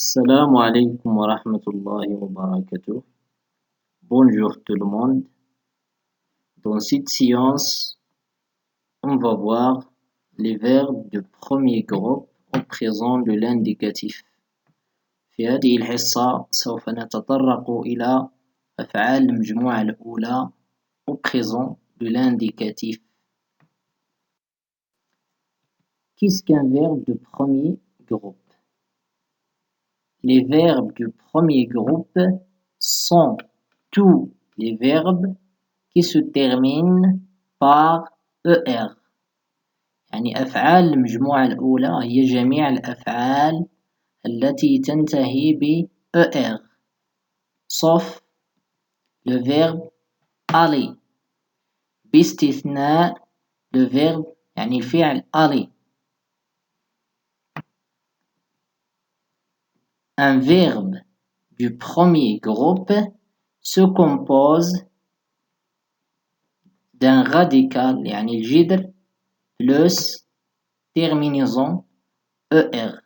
Assalamu alaikum wa rahmatullahi wa barakatuh. Bonjour tout le monde. Dans cette séance, on va voir les verbes de premier groupe au présent de l'indicatif. في هذه الحصة سوف نتطرق إلى أفعال المجموعة الأولى au présent de l'indicatif. Qu'est-ce qu'un verbe de premier groupe? Les verbes du premier groupe sont tous les verbes qui se terminent par ER. يعني أفعال المجموعة الأولى هي جميع الأفعال التي تنتهي ب ER sauf le verbe aller باستثناء le verbe يعني الفعل aller. Un verbe du premier groupe se compose d'un radical يعني الجذر plus terminaison ER.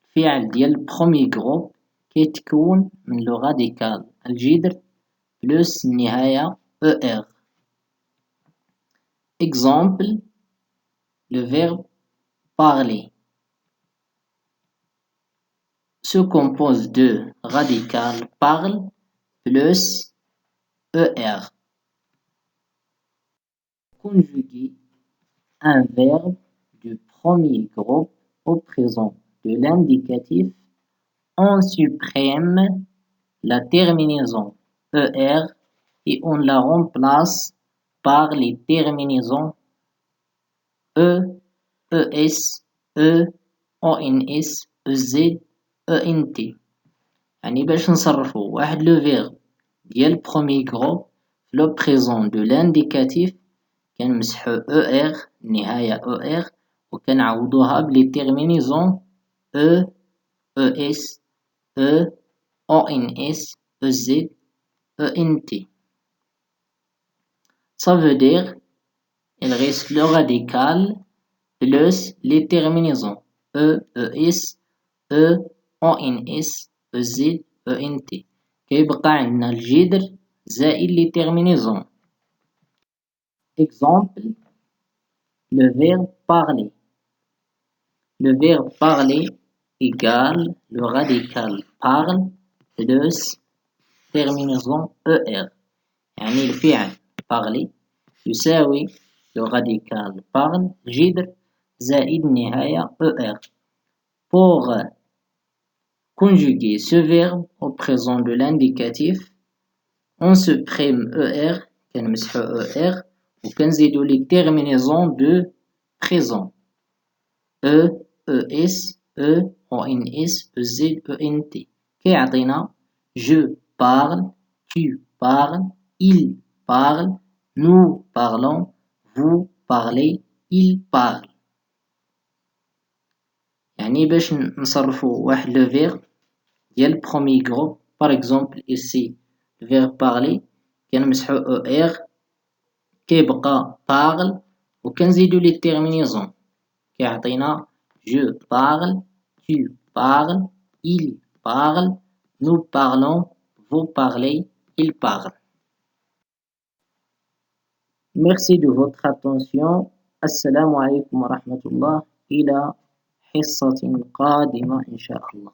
الفعل ديال premier groupe كيتكون من le radical الجذر plus النهاية ER. Exemple, le verbe parler se compose de radical parle plus ER. Conjuguer un verbe du premier groupe au présent de l'indicatif, on supprime la terminaison ER et on la remplace par les terminaisons E, ES, E, ONS, EZ, ENT. يعني باش نصرفو واحد لو فيرب ديال premier groupe في لو présent de l'indicatif كنمسحو ER النهاية ER وكنعوضوها بلي terminaisons E, ES, E, ONS, EZ, ENT. Ça veut dire il reste le radical plus les terminaisons E, ES, E, ONS, EZ, ENT. كيبقى عندنا الجذر زائد les terminaisons. Exemple, le verbe parler. Le verbe parler égale le radical parle plus terminaison ER. يعني الفعل parler يساوي le radical parle جذر زائد النهاية ER. Pour conjuguer ce verbe au présent de l'indicatif, on supprime ER كنمسحو ER وكنزيدو les terminaisons de présent E, ES, E, ONS, EZ, ENT. كيعطينا je parle, tu parles, il parle, nous parlons, vous parlez, il parle. يعني باش نصرفو واحد لو فيرب ديال premier groupe par exemple ici le verbe parler كنمسحو ER كيبقى parle وكنزيدو les terminaisons كيعطينا je parle, tu parles, il parle, nous parlons, vous parlez, il parle. Merci de votre attention. Assalamu alaikum wa rahmatullah. إلى حصة قادمة إن شاء الله.